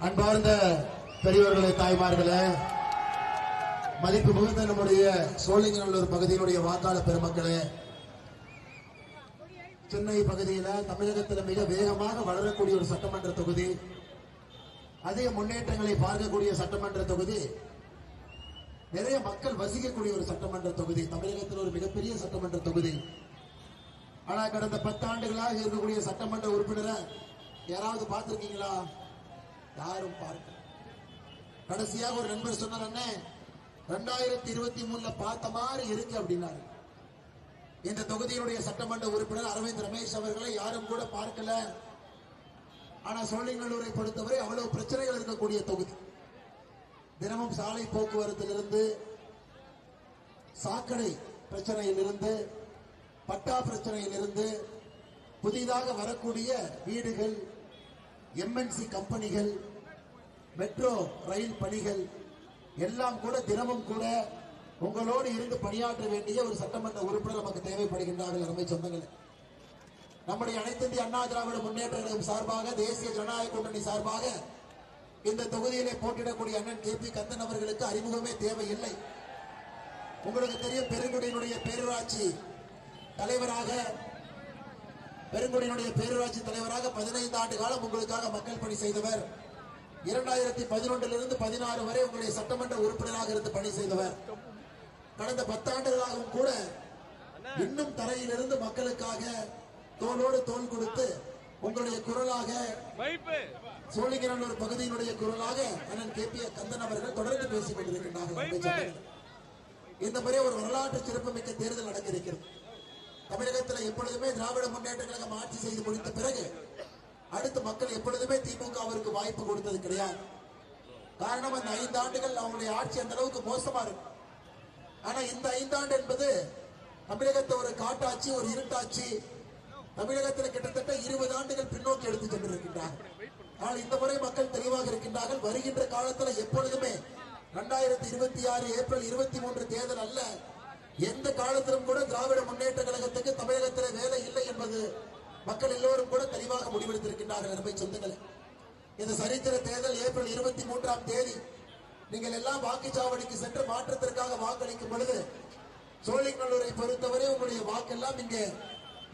அன்பார்ந்த பெரியவர்களே, தாய்மார்களே, மதிப்பு மிகுந்த நம்முடைய சோழிங்கநல்லூர் பகுதியினுடைய வாக்காளர் பெருமக்களே, சென்னை பகுதியில் தமிழகத்தில் மிக வேகமாக வளரக்கூடிய ஒரு சட்டமன்ற தொகுதி, அதிக முன்னேற்றங்களை பார்க்கக்கூடிய சட்டமன்ற தொகுதி, நிறைய மக்கள் வசிக்கக்கூடிய ஒரு சட்டமன்ற தொகுதி, தமிழகத்தில் ஒரு மிகப்பெரிய சட்டமன்ற தொகுதி. ஆனா கடந்த 10 ஆண்டுகளாக இருக்கக்கூடிய சட்டமன்ற உறுப்பினரை யாராவது பார்த்திருக்கீங்களா? யாரும் பார்க்க. கடைசியாக ஒரு நண்பர் சொன்னார், அண்ணே 2023 பார்த்த மாதிரி இருக்கு அப்படின்னாரு. இந்த தொகுதியினுடைய சட்டமன்ற உறுப்பினர் அரவிந்த் ரமேஷ் அவர்களை யாரும் கூட பார்க்கல. ஆனா சோழிங்கநல்லூரை பொறுத்தவரை அவ்வளவு பிரச்சனைகள் இருக்கக்கூடிய தொகுதி. தினமும் சாலை போக்குவரத்திலிருந்து, சாக்கடை பிரச்சனையிலிருந்து, பட்டா பிரச்சனையிலிருந்து, புதிதாக வரக்கூடிய வீடுகள், எம்என்சி கம்பெனிகள், மெட்ரோ ரயில் பணிகள் எல்லாம் கூட தினமும் கூட உங்களோடு இருந்து பணியாற்ற வேண்டிய ஒரு சட்டமன்ற உறுப்பினர் நமக்கு தேவைப்படுகின்றார்கள். அருமை சொந்தங்களே, நம்முடைய அனைத்து இந்திய அண்ணா திராவிட முன்னேற்ற கழகம் சார்பாக, தேசிய ஜனநாயக கூட்டணி சார்பாக இந்த தொகுதியிலே போட்டியிடக்கூடிய அண்ணன் கே.பி. கந்தன் அவர்களுக்கு அறிமுகமே தேவையில்லை. உங்களுக்கு தெரியும், பெருங்குடியினுடைய பேரூராட்சி தலைவராக 15 ஆண்டு காலம் உங்களுக்காக மக்கள் பணி செய்தவர். 2011 16 வரை உங்களுடைய சட்டமன்ற உறுப்பினராக இருந்து பணி செய்தவர். கடந்த 10 ஆண்டுகளாகவும் கூட இன்னும் தரையிலிருந்து மக்களுக்காக தோளோடு தோள் கொடுத்து உங்களுடைய குரலாக, சோழிங்கநல்லூர் பகுதியினுடைய குரலாக அண்ணன் கே.பி. கந்தன் அவர்கள் தொடர்ந்து பேசிக் கொண்டிருக்கிறார்கள். இந்த முறை ஒரு வரலாற்று சிறப்புமிக்க தேர்தல் நடக்க இருக்கிறது. தமிழகத்தில் எப்பொழுதுமே திராவிட முன்னேற்ற கழகம் ஆட்சி செய்து முடித்த பிறகு அடுத்து மக்கள் எப்பொழுதுமே திமுக அவருக்கு வாய்ப்பு கொடுத்தது கிடையாது. காரணம், அந்த 5 ஆண்டுகள் அவங்களுடைய ஆட்சி அந்த அளவுக்கு மோசமா இருக்கு. ஆனா இந்த 5 ஆண்டு என்பது தமிழகத்தை ஒரு காட்டாட்சி, ஒரு இருட்டாட்சி. தமிழகத்தில் கிட்டத்தட்ட 20 ஆண்டுகள் பின்னோக்கி எடுத்து சென்றிருக்கின்றார்கள். ஆனால் இந்த முறை மக்கள் தெளிவாக இருக்கின்றார்கள். வருகின்ற காலத்தில் எப்பொழுதுமே 2026 ஏப்ரல் 23 தேர்தல் அல்ல, எந்த காலத்திலும் கூட திராவிட முன்னேற்ற கழகத்துக்கு தமிழகத்தில் வேலை இல்லை என்பது மக்கள் எல்லோரும் கூட தெளிவாக முடிவெடுத்திருக்கின்றார்கள். அருமை சொந்தங்களே, இந்த சரித்திர தேர்தல் ஏப்ரல் 23ஆம் தேதி நீங்கள் எல்லாம் வாக்குச்சாவடிக்கு சென்று மாற்றத்திற்காக வாக்களிக்கும் பொழுது சோழிங்கநல்லூரை பொறுத்தவரை உங்களுடைய வாக்கெல்லாம் இங்கே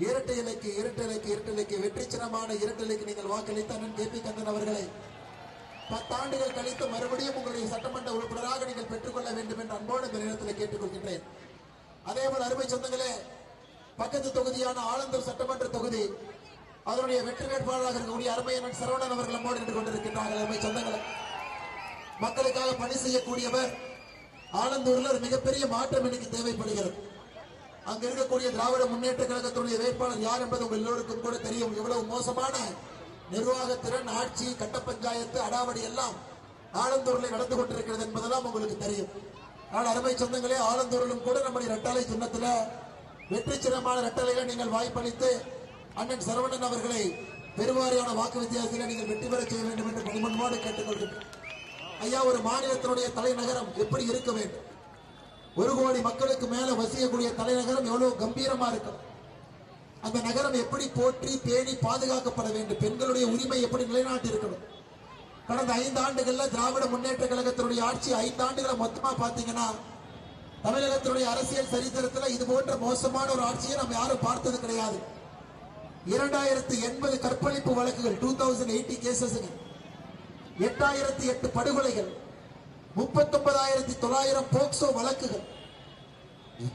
இரட்டை இலக்கு வெற்றி சின்னமான இரட்டை இலக்கு நீங்கள் வாக்களித்த அண்ணன் கே.பி. கந்தன் அவர்களை 10 ஆண்டுகள் கழித்து மறுபடியும் உங்களுடைய சட்டமன்ற உறுப்பினராக நீங்கள் பெற்றுக்கொள்ள வேண்டும் என்று அன்போடு இந்த நேரத்தில் கேட்டுக்கொள்கின்றேன். அதேபோல் அருமை சொந்தங்களே, பக்கத்து தொகுதியான ஆலந்தூர் சட்டமன்ற தொகுதி, அதனுடைய வெற்றி வேட்பாளராக இருக்கக்கூடிய அருமையண்ணன் சரவணன் அவர்கள் நம்மோடு நின்று கொண்டிருக்கின்றார்கள். அருமை சொந்தங்களே, மக்களுக்காக பணி செய்யக்கூடியவர். ஆலந்தூரில் ஒரு மிகப்பெரிய மாற்றம் இன்னைக்கு தேவைப்படுகிறது. அங்க இருக்கக்கூடிய திராவிட முன்னேற்ற கழகத்துடைய வேட்பாளர் யார் என்பது உங்கள் எல்லோருக்கும் கூட தெரியும். எவ்வளவு மோசமான நிர்வாகத்திறன், ஆட்சி, கட்ட பஞ்சாயத்து, அடாவடி எல்லாம் ஆலந்தூரில் நடந்து கொண்டிருக்கிறது என்பதெல்லாம் உங்களுக்கு தெரியும். ஆனால் அருமை சொந்தங்களே, ஆலந்தூரிலும் கூட நம்முடைய இரட்டலை சின்னத்தில் வெற்றி சின்னமான இரட்டலையில நீங்கள் வாய்ப்பளித்து அண்ணன் சரவணன் அவர்களை பெருவாரியான வாக்கு வித்தியாசத்தில் நீங்கள் வெற்றி பெற செய்ய வேண்டும் என்று பணிமன்பாடு கேட்டுக்கொள்கிறேன். ஐயா, ஒரு மாநிலத்தினுடைய தலைநகரம் எப்படி இருக்க வேண்டும்? 1 கோடி மக்களுக்கு மேல வசிக்கக்கூடிய தலைநகரம் எவ்வளவு கம்பீரமா இருக்கும். அந்த நகரம் எப்படி போற்றி பேணி பாதுகாக்கப்பட வேண்டும்? பெண்களுடைய உரிமை எப்படி நிலைநாட்டி இருக்கணும்? கடந்த 5 ஆண்டுகள்ல திராவிட முன்னேற்ற கழகத்தினுடைய ஆட்சி 5 ஆண்டுகளை மொத்தமா பாத்தீங்கன்னா தமிழகத்தினுடைய அரசியல் சரித்திரத்தில் இது போன்ற மோசமான ஒரு ஆட்சியை நம்ம யாரும் பார்த்தது கிடையாது. 2080 கற்பழிப்பு வழக்குகள், 2080 கேசஸ், 8008 படுகொலைகள், 39,900 போக்சோ வழக்குகள்,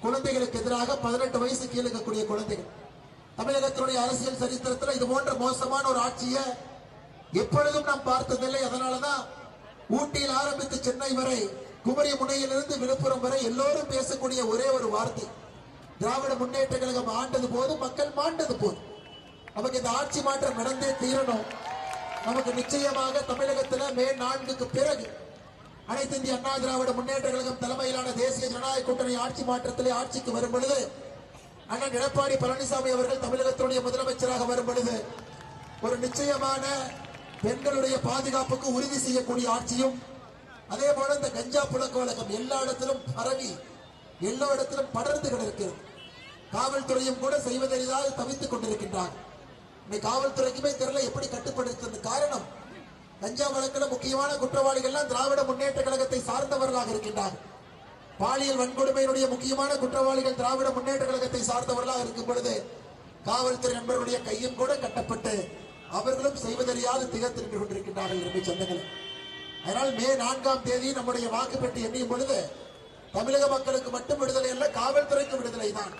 குழந்தைகளுக்கு எதிராக 18 வயசு கீழே இருக்கக்கூடிய குழந்தைகள். தமிழகத்தினுடைய அரசியல் சரித்திரத்தில் இது போன்ற மோசமான ஒரு ஆட்சியை எப்பொழுதும் நாம் பார்த்ததில்லை. அதனாலதான் ஊட்டியில் ஆரம்பித்து சென்னை வரை, குமரி முனையிலிருந்து விழுப்புரம் வரை எல்லோரும் பேசக்கூடிய ஒரே ஒரு வார்த்தை, திராவிட முன்னேற்ற கழகம் ஆண்டது போதும், மக்கள் மாண்டது போதும். நமக்கு இந்த ஆட்சி மாற்றம் நடந்தே தீரணும். நமக்கு நிச்சயமாக தமிழகத்தில் மே 4க்கு பிறகு அனைத்து இந்திய அண்ணா திராவிட முன்னேற்ற கழகம் தலைமையிலான தேசிய ஜனநாயக கூட்டணி ஆட்சி மாற்றத்திலே ஆட்சிக்கு வரும் பொழுது, அண்ணன் எடப்பாடி பழனிசாமி அவர்கள் தமிழகத்தினுடைய முதலமைச்சராக வரும் பொழுது ஒரு நிச்சயமான பெண்களுடைய பாதுகாப்புக்கு உறுதி செய்யக்கூடிய ஆட்சியும், அதே போல இந்த கஞ்சா புழக்க வழக்கம் எல்லா இடத்திலும் பரவி எல்லா இடத்திலும் படர்ந்து கிடக்கிறது. காவல்துறையும் கூட செய்வதெரிதால் தவித்துக் கொண்டிருக்கின்றார். காவல்துறைக்குமே தெரியல எப்படி கட்டுப்படுத்துறது. காரணம், கஞ்சா வழக்கில் முக்கியமான குற்றவாளிகள் எல்லாம் திராவிட முன்னேற்ற கழகத்தை சார்ந்தவர்களாக இருக்கின்றார். பாலியல் வன்கொடுமையினுடைய முக்கியமான குற்றவாளிகள் திராவிட முன்னேற்ற கழகத்தை சார்ந்தவர்களாக இருக்கும் பொழுது காவல்துறை நண்பர்களுடைய கையும் கூட கட்டப்பட்டு அவர்களும் செய்வதறியாது திகழ்த்து நின்று கொண்டிருக்கின்றார்கள் என்று சொந்தங்கள். அதனால் மே 4ஆம் தேதி நம்முடைய வாக்கு பெட்டி எண்ணியும் பொழுது தமிழக மக்களுக்கு மட்டும் விடுதலை அல்ல, காவல்துறைக்கு விடுதலை தான்.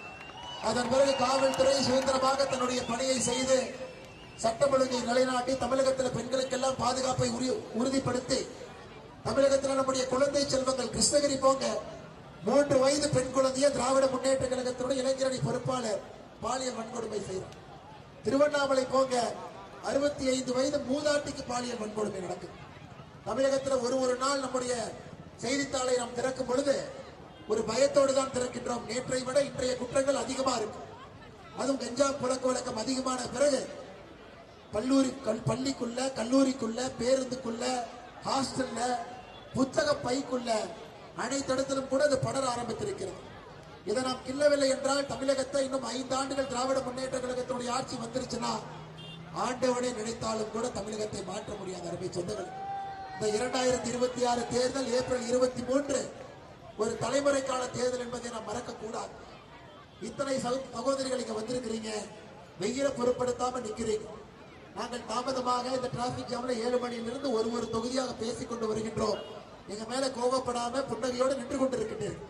அதன் பிறகு காவல்துறை சுதந்திரமாக தன்னுடைய பணியை செய்து சட்டம் ஒழுங்கை நிலைநாட்டி தமிழகத்தில் பெண்களுக்கெல்லாம் பாதுகாப்பை உறுதிப்படுத்தி தமிழகத்தில் நம்முடைய குழந்தை செல்வங்கள் கிருஷ்ணகிரி போங்க 3 வயது பெண் குழந்தைய திராவிட முன்னேற்ற கழகத்தினுடைய இளைஞரணி பொறுப்பாளர் பாலியல் வன்கொடுமை செய்தார். திருவண்ணாமலை போங்க 65 வயது மூதாட்டிக்கு பாலியல் வன்கொடுமை நடக்குது. தமிழகத்தில் ஒரு நாள் நம்முடைய செய்தித்தாளை நாம் திறக்கும் பொழுது ஒரு பயத்தோடு தான் திறக்கின்றோம். நேற்றை விட இன்றைய குற்றங்கள் அதிகமா இருக்கு. அதுவும் கஞ்சா புழக்க வழக்கம் அதிகமான பிறகு பள்ளிக்குள்ள, கல்லூரிக்குள்ள, பேருந்துக்குள்ள, ஹாஸ்டல்ல, புத்தக பைக்குள்ள அனைத்து இடத்திலும் கூட அது படர ஆரம்பித்திருக்கிறது. இதை நாம் கிள்ளவில்லை என்றால் தமிழகத்தை இன்னும் 5 ஆண்டுகள் திராவிட முன்னேற்ற கழகத்தினுடைய ஆட்சி வந்துருச்சுன்னா ஆண்டவனே நினைத்தாலும் கூட தமிழகத்தை மாற்ற முடியாத அருமை சொந்தங்கள். இந்த 2026 தேர்தல் ஏப்ரல் 23 ஒரு தலைமுறைக்கான தேர்தல் என்பதை நாம் மறக்க கூடாது. இத்தனை சகோதரிகள் இங்க வந்திருக்கிறீங்க, வெயில பொருட்படுத்தாம நிக்கிறீங்க. நாங்கள் தாமதமாக இந்த டிராபிக் ஜாம்ல 7 மணியிலிருந்து ஒரு தொகுதியாக பேசிக் கொண்டு வருகின்றோம். எங்க மேல கோபப்படாம புன்னகையோடு நின்று கொண்டிருக்கின்றீர்கள்.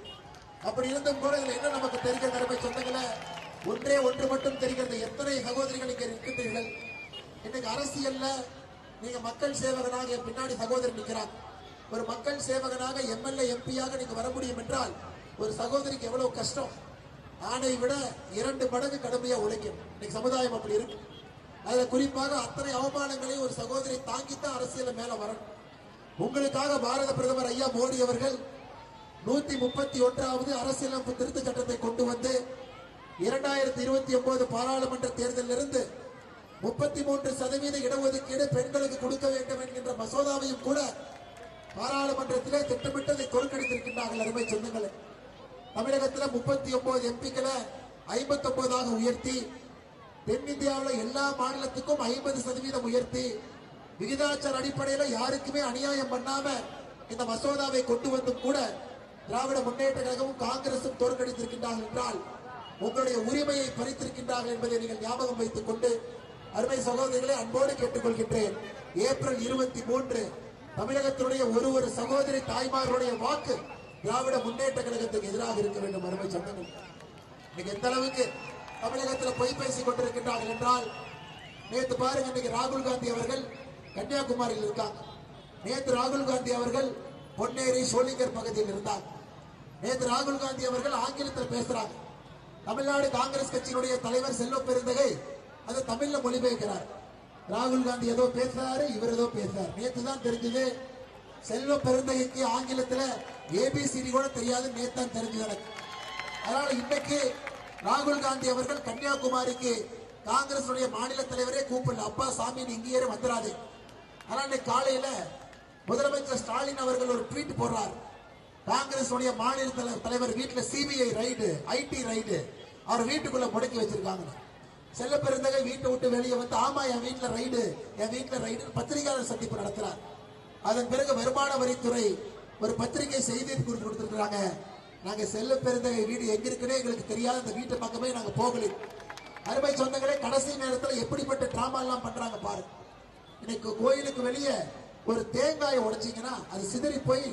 அப்படி இருந்தும் கூட இதுல என்ன நமக்கு தெரிகிறது அருமை சொந்தங்களை, ஒன்று மட்டும் தெரிகிறது. எத்தனை சகோதரிகள் இங்க இருக்கின்றீர்கள். இன்னைக்கு அரசியல்ல நீங்க மக்கள் சேவகனாக என் பின்னாடி சகோதரர் நிற்கிறாங்க. ஒரு மக்கள் சேவகனாக எம்எல்ஏ எம்பியாக நீங்க வர முடியும் என்றால் ஒரு சகோதரிக்கு எவ்வளவு கஷ்டம். ஆணை விட 2 மடங்கு கடுமையா உழைக்கும். இன்னைக்கு சமுதாயம் அப்படி இருக்கு. அதுல குறிப்பாக அத்தனை அவமானங்களையும் ஒரு சகோதரி தாங்கித்தான் அரசியல் மேல வரணும். உங்களுக்காக பாரத பிரதமர் ஐயா மோடி அவர்கள் 131வது அரசியலமைப்பு திருத்த சட்டத்தை கொண்டு வந்து 2029 பாராளுமன்ற தேர்தலில் இருந்து 33% இடஒதுக்கீடு பெண்களுக்கு கொடுக்க வேண்டும் என்கின்ற மசோதாவையும் கூட பாராளுமன்றத்திலே திட்டமிட்டதை தோற்கடித்திருக்கின்றார்கள். அருமை சொந்தங்களே, தமிழகத்தில் 39 எம்பிக்களை 59ஆக உயர்த்தி தென்னிந்தியாவில் எல்லா மாநிலத்துக்கும் 50% உயர்த்தி விகிதாச்சார அடிப்படையில் யாருக்குமே அநியாயம் பண்ணாம இந்த மசோதாவை கொண்டு வந்தும் கூட திராவிட முன்னேற்ற கழகமும் காங்கிரசும் தோற்கடித்திருக்கின்றார்கள் என்றால் உங்களுடைய உரிமையை பறித்திருக்கின்றார்கள் என்பதை நீங்கள் ஞாபகம் வைத்துக் கொண்டு அருமை சகோதரிகளை அன்போடு கேட்டுக்கொள்கின்றேன். ஏப்ரல் 23 தமிழகத்தினுடைய ஒரு சகோதரி தாய்மார்களுடைய வாக்கு திராவிட முன்னேற்ற கழகத்துக்கு எதிராக இருக்க வேண்டும். அருமை சொந்தங்கள், இன்னைக்கு எந்த அளவுக்கு தமிழகத்தில் பொய் பேசிக் கொண்டிருக்கின்றார்கள் என்றால், நேற்று பாருங்க, இன்னைக்கு ராகுல் காந்தி அவர்கள் கன்னியாகுமரியில் இருக்காங்க. நேற்று ராகுல் காந்தி அவர்கள் பொன்னேரி சோளிங்கர் பகுதியில் இருந்தார். நேற்று ராகுல் காந்தி அவர்கள் ஆங்கிலத்தில் பேசுறாங்க. தமிழ்நாடு காங்கிரஸ் கட்சியினுடைய தலைவர் செல்வ பெருந்தகை அதை தமிழ்ல மொழிபெயர்க்கிறார். ராகுல் காந்தி ஏதோ பேசுறாரு, இவர் ஏதோ பேசுறாரு. நேற்று தான் தெரிஞ்சது செல்வ பெருந்தகைக்கு ஆங்கிலத்துல ஏபிசிடி கூட தெரியாது. நேற்று தான் தெரிஞ்சது எனக்கு. அதனால இன்னைக்கு ராகுல் காந்தி அவர்கள் கன்னியாகுமரிக்கு காங்கிரஸ் மாநில தலைவரே கூப்பிடல. அப்பா சாமி இங்கேயே வந்துடாது. ஆனால் இன்னைக்கு காலையில முதலமைச்சர் ஸ்டாலின் அவர்கள் ஒரு ட்வீட் போடுறார். காங்கிரஸ் மாநில தலைவர் வீட்டுல சிபிஐ ரைடு, ஐடி ரைடு, அவர் வீட்டுக்குள்ள முடக்கி வச்சிருக்காங்க. செல்ல பெருந்தகை வீட்டை விட்டு வெளியே வந்து ஆமா என் வீட்டுல ரைடு பத்திரிகையாளர் சந்திப்பு நடத்துறார். அதன் பிறகு வருமான வரித்துறை ஒரு பத்திரிகை செய்தி குறித்து கொடுத்திருக்கிறாங்க. நாங்க செல்ல பெருந்தகை வீடு எங்க இருக்குன்னே எங்களுக்கு தெரியாத அந்த வீட்டு பக்கமே நாங்க போகல. அருமை சொந்தங்களே, கடைசி நேரத்தில் எப்படிப்பட்ட டிராமா எல்லாம் பண்றாங்க பாருங்க. இன்னைக்கு கோயிலுக்கு வெளியே ஒரு தேங்காயை உடைச்சிங்கன்னா அது சிதறி போய்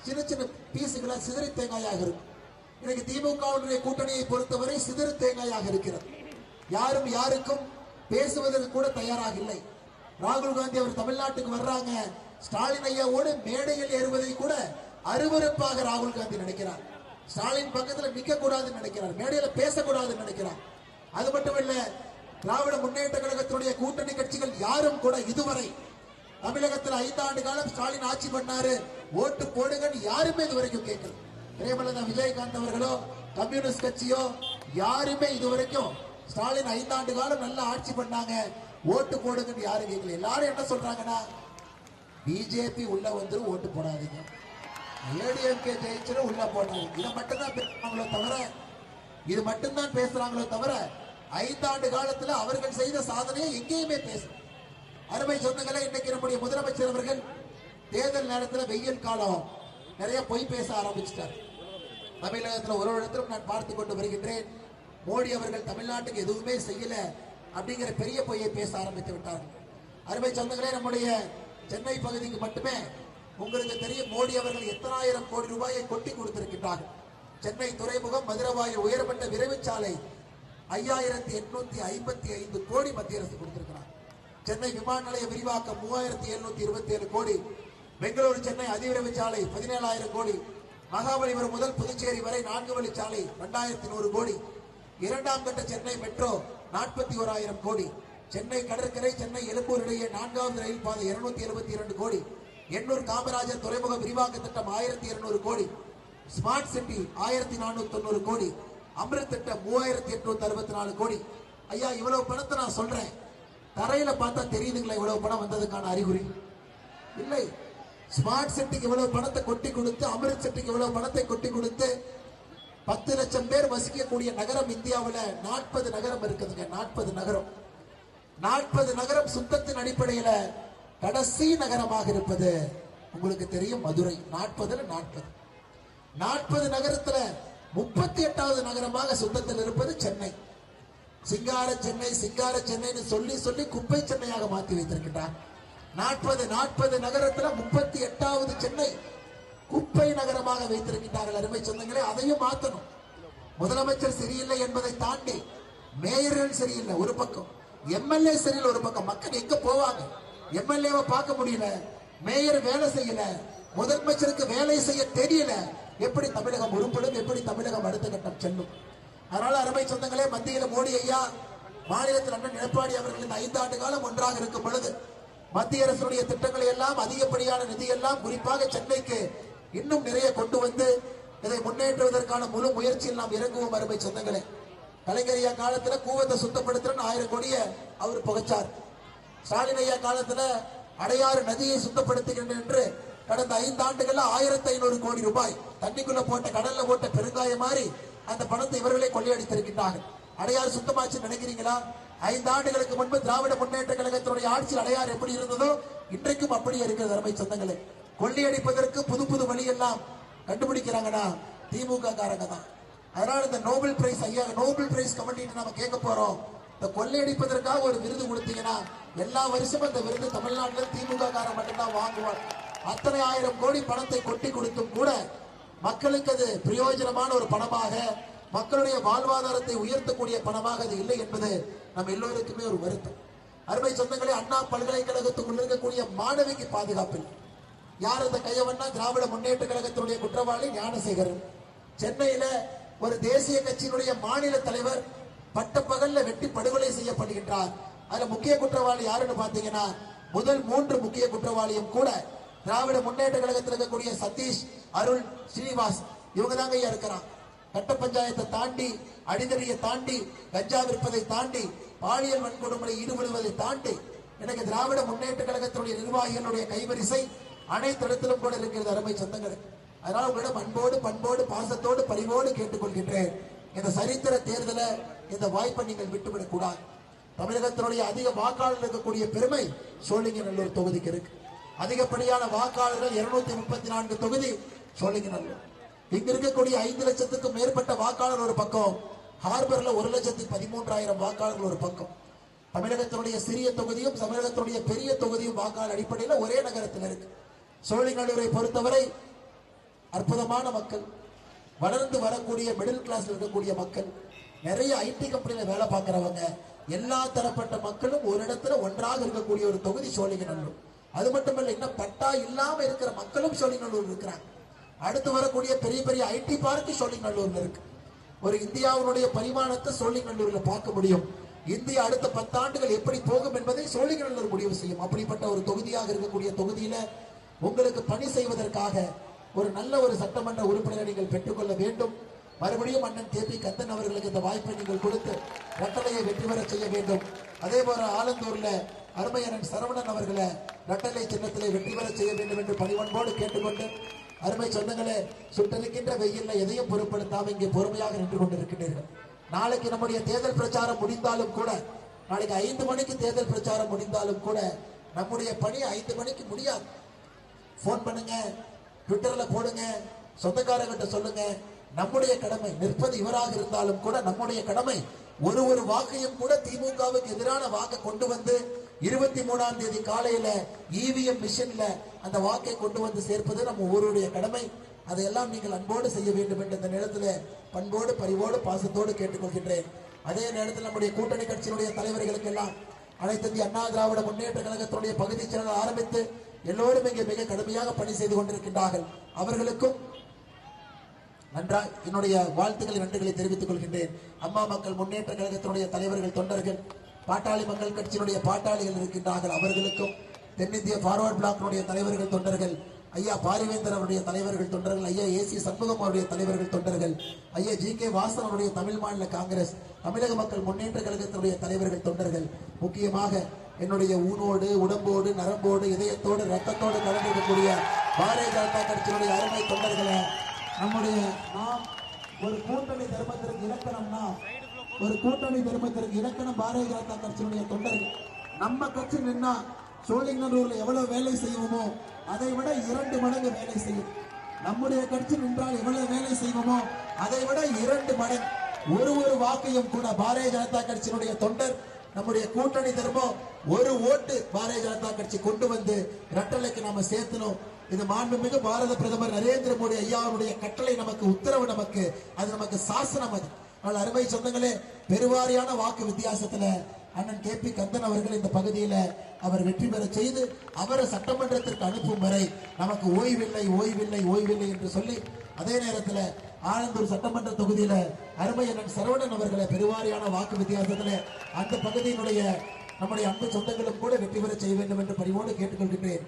சின்ன சின்ன பீஸுகளா சிதறி தேங்காயாக இருக்கும். இன்னைக்கு திமுக கூட்டணியை பொறுத்தவரை சிதறு தேங்காயாக இருக்கிறது. யாரும் யாருக்கும் பேசுவதற்கு கூட தயாராக இல்லை. ராகுல் காந்தி அவர் தமிழ்நாட்டுக்கு வர்றாங்க, ஸ்டாலின் ஐயாவோடு மேடையில் ஏறுவதை கூட அருவருப்பாக ராகுல் காந்தி நினைக்கிறார். ஸ்டாலின் பக்கத்தில் நிற்க கூடாதுன்னு நினைக்கிறார், மேடையில பேசக்கூடாதுன்னு நினைக்கிறார். அது மட்டுமல்ல, திராவிட முன்னேற்ற கழகத்தினுடைய கூட்டணி கட்சிகள் யாரும் கூட இதுவரை தமிழகத்தில் 5 ஆண்டு காலம் ஸ்டாலின் ஆட்சி பண்ணாரு, ஓட்டு போடுங்கன்னு யாருமே இதுவரைக்கும் கேட்கல. பிரேமலதா விஜயகாந்த் அவர்களோ கம்யூனிஸ்ட் கட்சியோ யாருமே இதுவரைக்கும் ஸ்டாலின் 5 ஆண்டு காலம் நல்ல ஆட்சி பண்ணாங்க, ஓட்டு போடுங்கன்னு யாரும் கேட்கல. எல்லாரும் என்ன சொல்றாங்கன்னா, பிஜேபி உள்ள வந்து ஓட்டு போடாதீங்க, ஏடிஎம்கே ஜெயிச்சிடும் உள்ள போடாதீங்க. இதை மட்டும்தான் பேசுறாங்களோ தவிர இது மட்டும்தான் பேசுறாங்களோ தவிர 5 ஆண்டு காலத்தில் அவர்கள் செய்த சாதனையை எங்கேயுமே பேச. அருமை சொந்தங்களே, இன்னைக்கு நம்முடைய முதலமைச்சர் அவர்கள் தேர்தல் நேரத்தில் வெயில் காலம் நிறைய பொய் பேச ஆரம்பிச்சிட்டார். தமிழகத்தில் ஒரு இடத்திலும் நான் பார்த்து கொண்டு வருகின்றேன், மோடி அவர்கள் தமிழ்நாட்டுக்கு எதுவுமே செய்யல அப்படிங்கிற பெரிய பொய்யை பேச ஆரம்பித்து விட்டார்கள். அருமை சொந்தங்களே, நம்முடைய சென்னை பகுதிக்கு மட்டுமே உங்களுக்கு தெரியும், மோடி அவர்கள் எத்தனாயிரம் கோடி ரூபாயை கொட்டி கொடுத்திருக்கின்றார்கள். சென்னை துறைமுகம், மதுரவாயில் உயர்மட்ட விரைவுச்சாலை 5855 கோடி மத்திய அரசு கொடுத்திருக்கிறார். சென்னை விமான நிலைய விரிவாக்கம் 3727 கோடி. பெங்களூரு சென்னை அதிவிரைவு சாலை 17000 கோடி. மகாபலிபுரம் முதல் புதுச்சேரி வரை 4 வழிச்சாலை 2100 கோடி. இரண்டாம் கட்ட சென்னை மெட்ரோ 41000 கோடி. சென்னை கடற்கரை சென்னை எழும்பூர் இடையே 4வது ரயில் பாதை 272 கோடி. எண்ணூர் காமராஜர் துறைமுக விரிவாக்க திட்டம் 1200 கோடி. ஸ்மார்ட் சிட்டி 1490 கோடி. அமிர்த் திட்டம் 3864 கோடி. ஐயா, இவ்வளவு பணத்தை நான் சொல்றேன், தரையில பார்த்தா தெரியுதுங்களா இவ்வளவு பணம் வந்ததுக்கான அறிகுறி? இல்லை. ஸ்மார்ட் சிட்டிக்கு இவ்வளவு பணத்தை கொட்டி கொடுத்து, அமிர்த் சிட்டிக்கு இவ்வளவு பணத்தை கொட்டி கொடுத்து 10 லட்சம் பேர் வசிக்கக்கூடிய நகரம் இந்தியாவில் 40 நகரம் இருக்குதுங்க. 40 நகரம். 40 நகரம் சுத்தத்தின் அடிப்படையில் கடைசி நகரமாக இருப்பது உங்களுக்கு தெரியும் மதுரை. 40 நகரத்துல 38வது நகரமாக சுத்தத்தில் இருப்பது சென்னை. சிங்கார சென்னை சிங்கார சென்னைன்னு சொல்லி சொல்லி குப்பை சென்னையாக மாற்றி வைத்திருக்கின்றார். 40 நகரத்துல 38வது சென்னை குப்பை நகரமாக வைத்திருக்கின்றார்கள். அருமை சொந்தங்களே, அதையும் மாற்றணும். முதலமைச்சர் சரியில்லை என்பதை தாண்டி மேயர்கள் சரியில்லை ஒரு பக்கம், எம்எல்ஏ சரியில்லை ஒரு பக்கம். மக்கள் எங்க போவாங்க? எம்எல்ஏவை பார்க்க முடியல, மேயர் வேலை செய்யல, முதலமைச்சருக்கு வேலை செய்ய தெரியல. எப்படி தமிழகம் உருப்படும்? எப்படி தமிழகம் அடுத்த கட்டம் செல்லும்? அதனால அருமை சொந்தங்களே, மத்தியில் மோடி ஐயா, மாநிலத்தில் அண்ணன் எடப்பாடி அவர்கள் இந்த 5 ஆண்டு காலம் ஒன்றாக இருக்கும் பொழுது மத்திய அரசுடைய திட்டங்களை எல்லாம், அதிகப்படியான நிதி எல்லாம் குறிப்பாக சென்னைக்கு இன்னும் நிறைய கொண்டு வந்து இதை முன்னேற்றுவதற்கான முழு முயற்சியில் நாம் இறங்குவோம். அருமை சொந்தங்களே, கலைஞர் ஐயா காலத்துல கூவத்தை சுத்தப்படுத்துறன்னு 1000 கோடியை அவர் புகைச்சார். ஸ்டாலின் ஐயா காலத்துல அடையாறு நதியை சுத்தப்படுத்துகின்றேன் என்று கடந்த 5 ஆண்டுகள்ல 1500 கோடி ரூபாய் தண்ணிக்குள்ள போட்ட, கடல்ல போட்ட பெருங்காயம் மாதிரி அந்த பணத்தை இவர்களே கொள்ளையடித்திருக்கின்றார்கள். அடையாறு சுத்தமாச்சு நினைக்கிறீங்களா? 5 ஆண்டுகளுக்கு முன்பு திராவிட முன்னேற்ற கழகத்தினுடைய ஆட்சியில் அடையாறு எப்படி இருந்ததோ இன்றைக்கும் அப்படியே இருக்கிறது. அருமை சொந்தங்களே, கொள்ளையடிப்பதற்கு புது புது வழி எல்லாம் கண்டுபிடிக்கிறாங்கன்னா திமுக காரங்க தான். அதனால இந்த நோபல் பிரைஸ் ஐயா, நோபல் பிரைஸ் கமிட்டி நம்ம கேட்க போறோம். இந்த கொள்ளையடிப்பதற்காக ஒரு விருது கொடுத்தீங்கன்னா எல்லா வருஷமும் அந்த விருது தமிழ்நாட்டில் திமுக காரன் மட்டும்தான் வாங்குவார். அத்தனை 1000 கோடி பணத்தை கொட்டி கொடுத்தும் கூட மக்களுக்கு அது பிரயோஜனமான ஒரு பணமாக, மக்களுடைய வாழ்வாதாரத்தை உயர்த்தக்கூடிய பணமாக அது இல்லை என்பது நம்ம எல்லோருக்குமே ஒரு வருத்தம். அருமை சொந்தங்களே, அண்ணா பல்கலைக்கழகத்துக்குள் இருக்கக்கூடிய மாணவிக்கு பாதுகாப்பு. யார் அந்த கையவன்னா? திராவிட முன்னேற்ற கழகத்தினுடைய குற்றவாளி ஞானசேகரன். சென்னையில ஒரு தேசிய கட்சியினுடைய மாநில தலைவர் பட்டப்பகல்ல வெட்டி படுகொலை செய்யப்படுகின்றார். அதுல முக்கிய குற்றவாளி யாருன்னு பாத்தீங்கன்னா, முதல் 3 முக்கிய குற்றவாளியும் கூட திராவிட முன்னேற்ற கழகத்தில் இருக்கக்கூடிய சதீஷ், அருள், ஸ்ரீனிவாஸ், இவங்க தாங்க இருக்கிறான். கட்ட பஞ்சாயத்தை தாண்டி, அடிதடியை தாண்டி, கஞ்சா விற்பதை தாண்டி, பாலியல் வன்கொடுமை ஈடுபடுவதை தாண்டி எனக்கு திராவிட முன்னேற்ற கழகத்தினுடைய நிர்வாகிகளுடைய கைவரிசை அனைத்து இடத்திலும் கூட இருக்கிறது. அருமை சொந்தங்கள், அதனால உங்களிடம் அன்போடு பண்போடு பாசத்தோடு பரிவோடு கேட்டுக்கொள்கின்றேன், இந்த சரித்திர தேர்தலை இந்த வாய்ப்பை நீங்கள் விட்டுவிடக் கூடாது. தமிழகத்தினுடைய அதிக வாக்காளர் இருக்கக்கூடிய பெருமை சோழிங்கநல்லூர் தொகுதிக்கு இருக்கு. அதிகப்படியான வாக்காளர்கள் 234 தொகுதி சோழிங்கநல்லூர். இங்க இருக்கக்கூடிய 5 லட்சத்துக்கும் மேற்பட்ட வாக்காளர் ஒரு பக்கம், ஹார்பர்ல 1,13,000 வாக்காளர்கள் ஒரு பக்கம். தமிழகத்தினுடைய சிறிய தொகுதியும் தமிழகத்தினுடைய பெரிய தொகுதியும் வாக்காளர் அடிப்படையில் ஒரே நகரத்தில் இருக்கு. சோழிங்கநல்லூரை பொறுத்தவரை அற்புதமான மக்கள், வளர்ந்து வரக்கூடிய மிடில் கிளாஸ்ல இருக்கக்கூடிய மக்கள், நிறைய ஐடி கம்பெனியில வேலை பார்க்கிறவங்க, எல்லா தரப்பட்ட மக்களும் ஒரு இடத்துல ஒன்றாக இருக்கக்கூடிய ஒரு தொகுதி சோழிங்கநல்லூர். அது மட்டுமல்ல, இன்னும் பட்டா இல்லாம இருக்கிற மக்களும் சோழிங்கநல்லூர் இருக்கிறாங்க. அடுத்து வரக்கூடிய பெரிய பெரிய ஐடி பார்க்கு சோழிங்கநல்லூர்ல இருக்கு. ஒரு இந்தியாவுடைய பரிமாணத்தை சோழிங்கநல்லூர்ல பார்க்க முடியும். இந்தியா அடுத்த 10 ஆண்டுகள் எப்படி போகும் என்பதை சோழிங்கநல்லூர் முடிவு செய்யும். அப்படிப்பட்ட ஒரு தொகுதியாக இருக்கக்கூடிய தொகுதியில உங்களுக்கு பணி செய்வதற்காக ஒரு நல்ல ஒரு சட்டமன்ற உறுப்பினரை நீங்கள் பெற்றுக்கொள்ள வேண்டும். மறுபடியும் அண்ணன் கே.பி. கந்தன் அவர்களுக்கு இந்த வாய்ப்பை நீங்கள் கொடுத்து இரட்டலையை வெற்றி பெற செய்ய வேண்டும். அதே போல ஆலந்தூர்ல அருமையண்ணன் சரவணன் அவர்களை இரட்டலை சின்னத்திலே வெற்றி பெற செய்ய வேண்டும் என்று பணிவன்போடு கேட்டுக்கொண்டு, அருமை சொந்தங்களே, சுட்டரிக்கின்ற வெயில்ல எதையும் பொருட்படுத்தாமல் இங்கே பொறுமையாக நின்று கொண்டிருக்கின்றீர்கள். நாளைக்கு நம்முடைய தேர்தல் பிரச்சாரம் முடிந்தாலும் கூட, நாளைக்கு 5 மணிக்கு தேர்தல் பிரச்சாரம் முடிந்தாலும் கூட நம்முடைய பணி 5 மணிக்கு முடியாது. போன் பண்ணுங்க, ட்விட்டர்ல போடுங்க, சொந்தக்காரங்கிட்ட சொல்லுங்க. நம்முடைய கடமை, நிற்பது இவராக இருந்தாலும் கூட நம்முடைய கடமை ஒரு வாக்கையும் கூட திமுகவுக்கு எதிரான வாக்கை கொண்டு வந்து 23ஆம் தேதி காலையில இவிஎம் மிஷின்ல அந்த வாக்கை கொண்டு வந்து சேர்ப்பது நம்ம ஒவ்வொருடைய கடமை. அதையெல்லாம் நீங்கள் அன்போடு செய்ய வேண்டும் என்ற இந்த நேரத்தில் பண்போடு பரிவோடு பாசத்தோடு கேட்டுக்கொள்கின்றேன். அதே நேரத்தில் நம்முடைய கூட்டணி கட்சியினுடைய தலைவர்களுக்கு எல்லாம் அனைத்து இந்திய அண்ணா திராவிட முன்னேற்ற கழகத்தினுடைய பகுதி செயலர் ஆரம்பித்து எல்லோரும் இங்கே மிக கடுமையாக பணி செய்து கொண்டிருக்கின்றார்கள். அவர்களுக்கும் நன்றாய் என்னுடைய வாழ்த்துக்களை நன்றிகளை தெரிவித்துக் கொள்கின்றேன். அம்மா மக்கள் முன்னேற்ற கழகத்தினுடைய தலைவர்கள், தொண்டர்கள், பாட்டாளி மக்கள் கட்சியினுடைய பாட்டாளிகள் இருக்கின்றார்கள். அவர்களுக்கும் தென்னிந்திய ஃபார்வர்ட் பிளாக்கினுடைய தலைவர்கள், தொண்டர்கள், ஐயா பாரிவேந்தர் அவருடைய தலைவர்கள், தொண்டர்கள், ஐயா ஏசி சண்முகம் அவருடைய தலைவர்கள், தொண்டர்கள், ஐயா ஜி.கே. வாசன் அவருடைய தமிழ் மாநில காங்கிரஸ், தமிழக மக்கள் முன்னேற்ற கழகத்தினுடைய தலைவர்கள், தொண்டர்கள், முக்கியமாக என்னுடைய ஊனோடு உடம்போடு நரம்போடு இதயத்தோடு ரத்தத்தோடு கலந்திருக்கக்கூடிய பாரதிய ஜனதா கட்சியினுடைய அருமை தொண்டர்களை, நம்முடைய நாம் ஒரு கூட்டணி தர்மத்திற்கு இலக்கணம்னா, ஒரு கூட்டணி தர்மத்திற்கு இலக்கணம் பாரதிய ஜனதா கட்சியினுடைய தொண்டர்கள். நம்ம கட்சி நின்னா சோழிங்கநல்லூர்ல எவ்வளவு வேலை செய்வோமோ அதை விட 2 மடங்கு வேலை செய்யும். நம்முடைய கட்சி நின்றால் எவ்வளவு வேலை செய்வோமோ அதை விட 2 மடங்கு. ஒரு வாக்கையும் கூட பாரதிய ஜனதா கட்சியினுடைய தொண்டர் நம்முடைய கூட்டணி தர்மம் ஒரு ஓட்டு பாரதிய ஜனதா கட்சி கொண்டு வந்து இரட்டலைக்கு நாம சேர்த்தணும். இது மாண்புமிகு பாரத பிரதமர் நரேந்திர மோடி ஐயாவுடைய கட்டளை, நமக்கு உத்தரவு, நமக்கு அது நமக்கு சாசனம். அது அருமை சொந்தங்களே, பெருவாரியான வாக்கு வித்தியாசத்துல அண்ணன் கே.பி. கந்தன் அவர்கள் இந்த பகுதியில அவர் வெற்றி பெற செய்து அவரை சட்டமன்றத்திற்கு அனுப்பும் வரை நமக்கு ஓய்வில்லை என்று சொல்லி, அதே நேரத்தில் ஆனந்தூர் சட்டமன்ற தொகுதியில அருமை அண்ணன் சரவணன் அவர்களை பெருவாரியான வாக்கு வித்தியாசத்துல அந்த பகுதியினுடைய நம்முடைய அன்பு சொந்தங்களும் கூட வெற்றி பெற செய்ய வேண்டும் என்று பரிவோடு கேட்டுக்கொள்கின்றேன்.